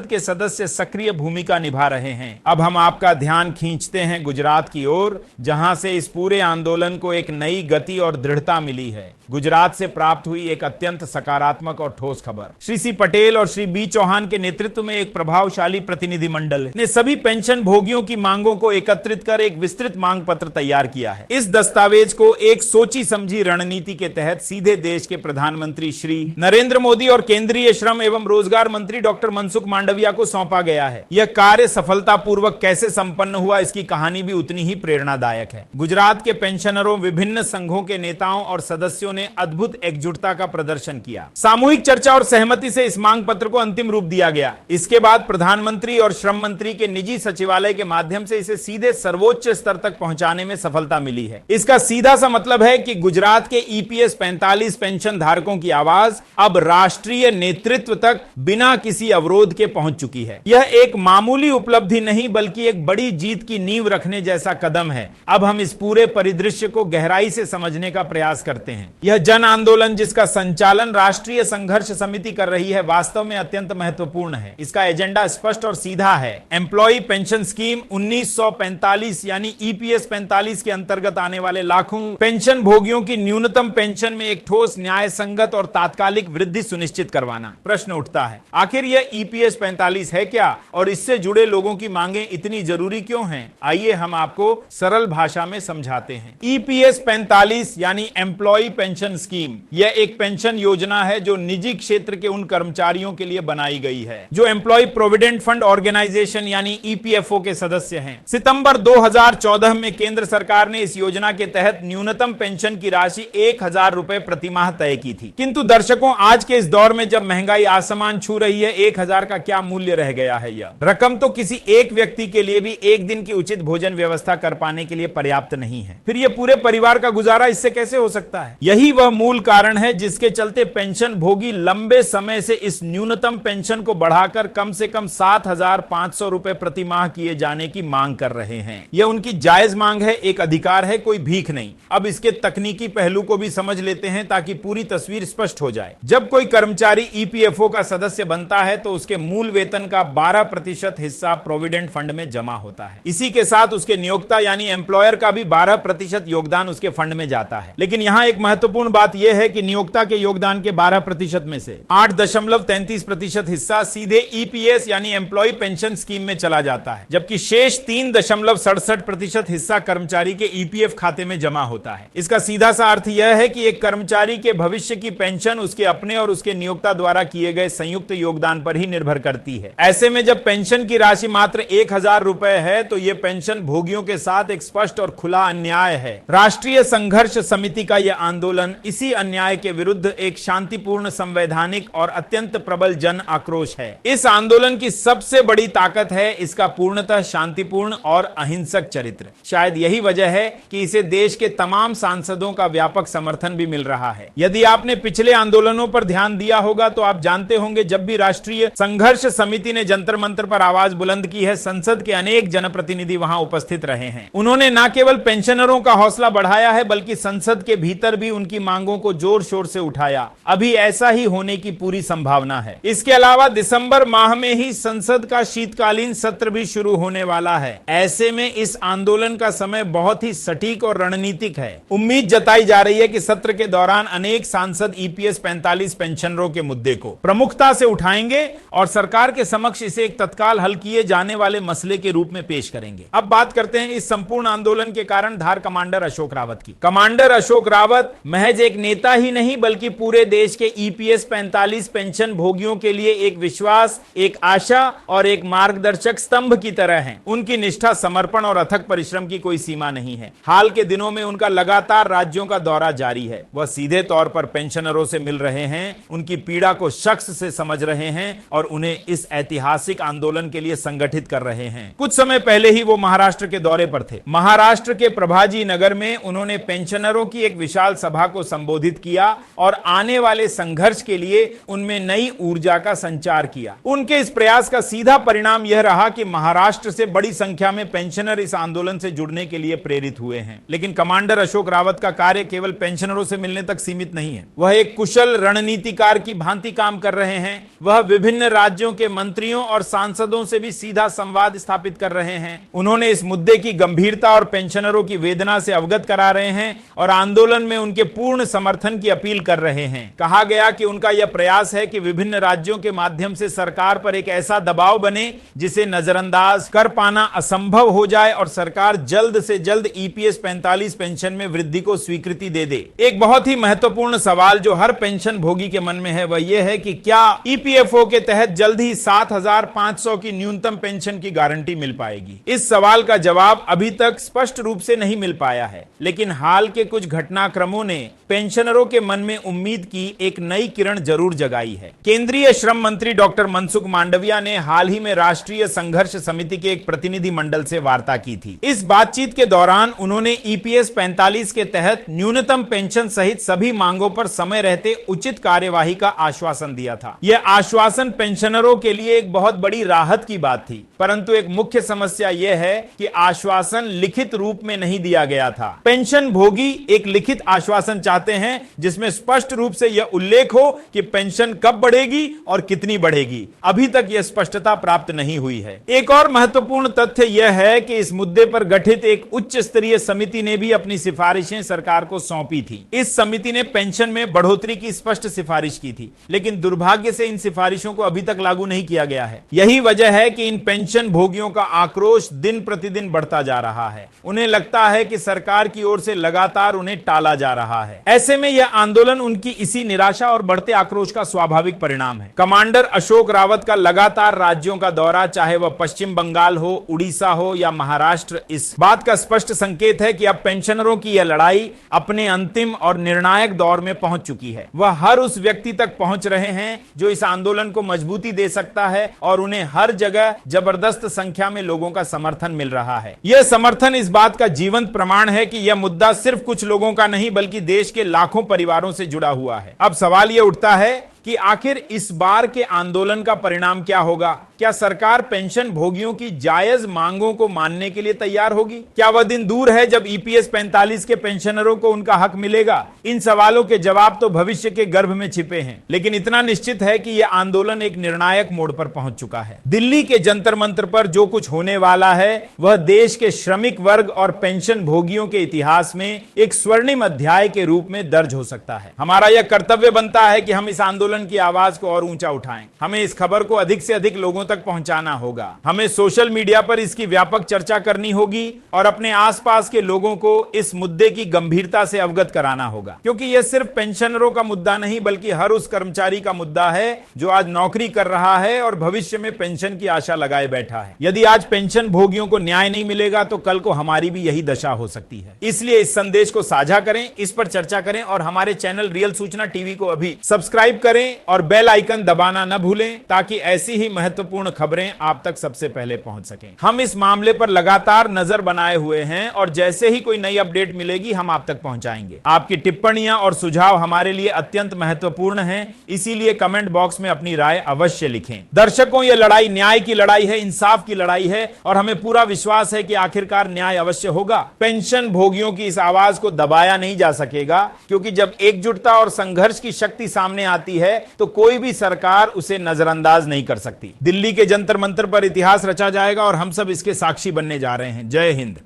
के सदस्य सक्रिय भूमिका निभा रहे हैं। अब हम आपका ध्यान खींचते हैं गुजरात की ओर, जहां से इस पूरे आंदोलन को एक नई गति और दृढ़ता मिली है। गुजरात से प्राप्त हुई एक अत्यंत सकारात्मक और ठोस खबर। श्री सी पटेल और श्री बी चौहान के नेतृत्व में एक प्रभावशाली प्रतिनिधिमंडल ने सभी पेंशन भोगियों की मांगों को एकत्रित कर एक विस्तृत मांग पत्र तैयार किया है। इस दस्तावेज को एक सोची समझी रणनीति के तहत सीधे देश के प्रधानमंत्री श्री नरेंद्र मोदी और केंद्रीय श्रम एवं रोजगार मंत्री डॉक्टर मनसुख मांडविया को सौंपा गया है। यह कार्य सफलतापूर्वक कैसे संपन्न हुआ, इसकी कहानी भी उतनी ही प्रेरणादायक है। गुजरात के पेंशनरों, विभिन्न संघों के नेताओं और सदस्यों ने अद्भुत एकजुटता का प्रदर्शन किया। सामूहिक चर्चा और सहमति से इस मांग पत्र को अंतिम रूप दिया गया। इसके बाद प्रधानमंत्री और श्रम मंत्री के निजी सचिवालय के माध्यम से इसे सीधे सर्वोच्च स्तर तक पहुंचाने में सफलता मिली है। इसका सीधा सा मतलब है कि गुजरात के ईपीएस 45 पेंशन धारकों की आवाज अब राष्ट्रीय नेतृत्व तक बिना किसी अवरोध के पहुंच चुकी है। यह एक मामूली उपलब्धि नहीं बल्कि एक बड़ी जीत की नींव रखने जैसा कदम है। अब हम इस पूरे परिदृश्य को गहराई से समझने का प्रयास करते हैं। यह जन आंदोलन जिसका संचालन राष्ट्रीय संघर्ष समिति कर रही है, वास्तव में अत्यंत महत्वपूर्ण है। इसका एजेंडा स्पष्ट और सीधा है। एम्प्लॉय पेंशन स्कीम 1945 यानी ईपीएस 45 के अंतर्गत आने वाले लाखों पेंशन भोगियों की न्यूनतम पेंशन में एक ठोस, न्याय संगत और तात्कालिक वृद्धि सुनिश्चित करवाना। प्रश्न उठता है, आखिर यह ईपीएस 45 है क्या और इससे जुड़े लोगों की मांगें इतनी जरूरी क्यों हैं? आइए हम आपको सरल भाषा में समझाते हैं। ईपीएस 45 यानी एम्प्लॉय पेंशन स्कीम, यह एक पेंशन योजना है जो निजी क्षेत्र के उन कर्मचारियों के लिए बनाई गई है जो एम्प्लॉय प्रोविडेंट फंड ऑर्गेनाइजेशन यानी ईपीएफओ के सदस्य हैं। सितंबर 2014 में केंद्र सरकार ने इस योजना के तहत न्यूनतम पेंशन की राशि 1000 रुपए प्रति माह तय की थी। किंतु दर्शकों, आज के इस दौर में जब महंगाई आसमान छू रही है, 1000 का क्या मूल्य रह गया है? यह रकम तो किसी एक व्यक्ति के लिए भी एक दिन की उचित भोजन व्यवस्था कर पाने के लिए पर्याप्त नहीं है। फिर यह पूरे परिवार का गुजारा इससे कैसे हो सकता है? यही वह मूल कारण है जिसके चलते पेंशन भोगी लंबे समय से इस न्यूनतम पेंशन को बढ़ाकर कम से कम 7500 रुपए प्रति माह किए जाने की मांग कर रहे हैं। यह उनकी जायज मांग है, एक अधिकार है, कोई भीख नहीं। अब इसके तकनीकी पहलू को भी समझ लेते हैं ताकि पूरी तस्वीर स्पष्ट हो जाए। जब कोई कर्मचारी ईपीएफओ का सदस्य बनता है तो उसके मूल वेतन का 12% हिस्सा प्रोविडेंट फंड में जमा होता है। इसी के साथ उसके नियोक्ता यानी एम्प्लॉयर का भी 12% योगदान उसके फंड में जाता है। लेकिन यहां एक महत्वपूर्ण बात यह है कि नियोक्ता के योगदान के 12% में से 8.33% हिस्सा सीधे ईपीएस यानी एम्प्लॉय पेंशन स्कीम में चला जाता है, जबकि शेष 3.67% हिस्सा कर्मचारी के ईपीएफ खाते में जमा होता है। इसका सीधा सा अर्थ यह है कि एक कर्मचारी के भविष्य की पेंशन उसके अपने और उसके नियोक्ता द्वारा किए गए संयुक्त योगदान पर ही निर्भर करती है। ऐसे में जब पेंशन की राशि मात्र 1000 रुपए है तो यह पेंशन भोगियों के साथ एक स्पष्ट और खुला अन्याय है। राष्ट्रीय संघर्ष समिति का यह आंदोलन इसी अन्याय के विरुद्ध एक शांतिपूर्ण, संवैधानिक और अत्यंत प्रबल जन आक्रोश है। इस आंदोलन की सबसे बड़ी ताकत है इसका पूर्णतः शांतिपूर्ण और अहिंसक चरित्र। शायद यही वजह है कि इसे देश के तमाम सांसदों का व्यापक समर्थन भी मिल रहा है। यदि आपने पिछले आंदोलनों पर ध्यान दिया होगा तो आप जानते होंगे, जब भी राष्ट्रीय संघर्ष समिति ने जंतर मंतर पर आवाज बुलंद की है, संसद के अनेक जनप्रतिनिधि वहां उपस्थित रहे हैं। उन्होंने न केवल पेंशनरों का हौसला बढ़ाया है बल्कि संसद के भीतर भी उनकी मांगों को जोर शोर से उठाया। अभी ऐसा ही होने की पूरी संभावना है। इसके अलावा दिसंबर माह में ही संसद का शीतकालीन सत्र भी शुरू होने वाला है। ऐसे में इस आंदोलन का समय बहुत ही सटीक और रणनीतिक है। उम्मीद जताई जा रही है कि सत्र के दौरान अनेक सांसद ईपीएस 45 पेंशनरों के मुद्दे को प्रमुखता से उठाएंगे और सरकार के समक्ष इसे एक तत्काल हल किए जाने वाले मसले के रूप में पेश करेंगे। अब बात करते हैं इस संपूर्ण आंदोलन के कारण धार कमांडर अशोक रावत की। कमांडर अशोक रावत महज एक नेता ही नहीं बल्कि पूरे देश के ईपीएस 45 पेंशन भोगियों के लिए एक विश्वास, एक आशा और एक मार्गदर्शक स्तंभ की तरह हैं। उनकी निष्ठा, समर्पण और अथक परिश्रम की कोई सीमा नहीं है। हाल के दिनों में उनका लगातार राज्यों का दौरा जारी है। वह सीधे तौर पर पेंशनरों से मिल रहे हैं, उनकी पीड़ा को शख्स से समझ रहे हैं और उन्हें इस ऐतिहासिक आंदोलन के लिए संगठित कर रहे हैं। कुछ समय पहले ही वो महाराष्ट्र के दौरे पर थे। महाराष्ट्र के प्रभाजी नगर में उन्होंने पेंशनरों की एक विशाल सभा को संबोधित किया और आने वाले संघर्ष के लिए उनमें नई ऊर्जा का संचार किया। उनके इस प्रयास का सीधा परिणाम यह रहा कि महाराष्ट्र से बड़ी संख्या में पेंशनर इस आंदोलन से जुड़ने के लिए प्रेरित हुए हैं। लेकिन कमांडर अशोक रावत का कार्य केवल पेंशनरों से मिलने तक सीमित नहीं है। वह एक कुशल रणनीतिकार की भांति काम कर रहे हैं। वह विभिन्न राज्यों राज्यों के मंत्रियों और सांसदों से भी सीधा संवाद स्थापित कर रहे हैं। उन्होंने इस मुद्दे की गंभीरता और पेंशनरों की वेदना से अवगत करा रहे हैं और आंदोलन में उनके पूर्ण समर्थन की अपील कर रहे हैं। कहा गया कि उनका यह प्रयास है कि विभिन्न राज्यों के माध्यम से सरकार पर एक ऐसा दबाव बने जिसे नजरअंदाज कर पाना असंभव हो जाए और सरकार जल्द से जल्द ईपीएस 45 पेंशन में वृद्धि को स्वीकृति दे दे। एक बहुत ही महत्वपूर्ण सवाल जो हर पेंशन भोगी के मन में है वह यह है कि क्या ईपीएफओ के तहत जल्द ही 7,500 की न्यूनतम पेंशन की गारंटी मिल पाएगी। इस सवाल का जवाब अभी तक स्पष्ट रूप से नहीं मिल पाया है, लेकिन हाल के कुछ घटनाक्रमों ने पेंशनरों के मन में उम्मीद की एक नई किरण जरूर जगाई है। केंद्रीय श्रम मंत्री डॉक्टर मनसुख मांडविया ने हाल ही में राष्ट्रीय संघर्ष समिति के एक प्रतिनिधि मंडल से वार्ता की थी। इस बातचीत के दौरान उन्होंने ईपीएस 45 के तहत न्यूनतम पेंशन सहित सभी मांगों पर समय रहते उचित कार्यवाही का आश्वासन दिया था। यह आश्वासन पेंशनरों के लिए एक बहुत बड़ी राहत की बात थी, परंतु एक मुख्य समस्या यह है कि आश्वासन लिखित रूप में नहीं दिया गया था। पेंशन भोगी एक लिखित आश्वासन चाहते हैं जिसमें स्पष्ट रूप से यह उल्लेख हो कि पेंशन कब बढ़ेगी और कितनी बढ़ेगी। अभी तक यह स्पष्टता प्राप्त नहीं हुई है। एक और महत्वपूर्ण तथ्य यह है कि इस मुद्दे पर गठित एक उच्च स्तरीय समिति ने भी अपनी सिफारिशें सरकार को सौंपी थी। इस समिति ने पेंशन में बढ़ोतरी की स्पष्ट सिफारिश की थी, लेकिन दुर्भाग्य से इन सिफारिशों को अभी तक लागू नहीं किया गया है। यही वजह है कि इन पेंशन भोगियों का आक्रोश दिन प्रतिदिन बढ़ता जा रहा है। उन्हें लगता है कि सरकार की ओर से लगातार उन्हें टाला जा रहा है। ऐसे में यह आंदोलन उनकी इसी निराशा और बढ़ते आक्रोश का स्वाभाविक परिणाम है। कमांडर अशोक रावत का लगातार राज्यों का दौरा, चाहे वह पश्चिम बंगाल हो, उड़ीसा हो या महाराष्ट्र, इस बात का स्पष्ट संकेत है कि अब पेंशनरों की यह लड़ाई अपने अंतिम और निर्णायक दौर में पहुंच चुकी है। वह हर उस व्यक्ति तक पहुंच रहे हैं जो इस आंदोलन को मजबूती दे सकता है और उन्हें हर जगह जबरदस्त संख्या में लोगों का समर्थन मिल रहा है। यह समर्थन इस बात का जीवंत प्रमाण है कि यह मुद्दा सिर्फ कुछ लोगों का नहीं बल्कि देश के लाखों परिवारों से जुड़ा हुआ है। अब सवाल यह उठता है कि आखिर इस बार के आंदोलन का परिणाम क्या होगा? क्या सरकार पेंशन भोगियों की जायज मांगों को मानने के लिए तैयार होगी? क्या वह दिन दूर है जब ईपीएस 45 के पेंशनरों को उनका हक मिलेगा? इन सवालों के जवाब तो भविष्य के गर्भ में छिपे हैं, लेकिन इतना निश्चित है कि यह आंदोलन एक निर्णायक मोड़ पर पहुंच चुका है। दिल्ली के जंतर मंतर पर जो कुछ होने वाला है वह देश के श्रमिक वर्ग और पेंशन भोगियों के इतिहास में एक स्वर्णिम अध्याय के रूप में दर्ज हो सकता है। हमारा यह कर्तव्य बनता है कि हम इस आंदोलन की आवाज को और ऊंचा उठाएं। हमें इस खबर को अधिक से अधिक लोगों तक पहुंचाना होगा। हमें सोशल मीडिया पर इसकी व्यापक चर्चा करनी होगी और अपने आसपास के लोगों को इस मुद्दे की गंभीरता से अवगत कराना होगा, क्योंकि यह सिर्फ पेंशनरों का मुद्दा नहीं बल्कि हर उस कर्मचारी का मुद्दा है जो आज नौकरी कर रहा है और भविष्य में पेंशन की आशा लगाए बैठा है। यदि आज पेंशन भोगियों को न्याय नहीं मिलेगा तो कल को हमारी भी यही दशा हो सकती है। इसलिए इस संदेश को साझा करें, इस पर चर्चा करें और हमारे चैनल रियल सूचना टीवी को अभी सब्सक्राइब करें और बेल आइकन दबाना न भूलें ताकि ऐसी ही महत्वपूर्ण खबरें आप तक सबसे पहले पहुंच सकें। हम इस मामले पर लगातार नजर बनाए हुए हैं और जैसे ही कोई नई अपडेट मिलेगी हम आप तक पहुंचाएंगे। आपकी टिप्पणियां और सुझाव हमारे लिए अत्यंत महत्वपूर्ण हैं, इसीलिए कमेंट बॉक्स में अपनी राय अवश्य लिखें। दर्शकों, यह लड़ाई न्याय की लड़ाई है, इंसाफ की लड़ाई है और हमें पूरा विश्वास है कि आखिरकार न्याय अवश्य होगा। पेंशन भोगियों की इस आवाज को दबाया नहीं जा सकेगा, क्योंकि जब एकजुटता और संघर्ष की शक्ति सामने आती है तो कोई भी सरकार उसे नजरअंदाज नहीं कर सकती। दिल्ली के जंतर मंतर पर इतिहास रचा जाएगा और हम सब इसके साक्षी बनने जा रहे हैं। जय हिंद।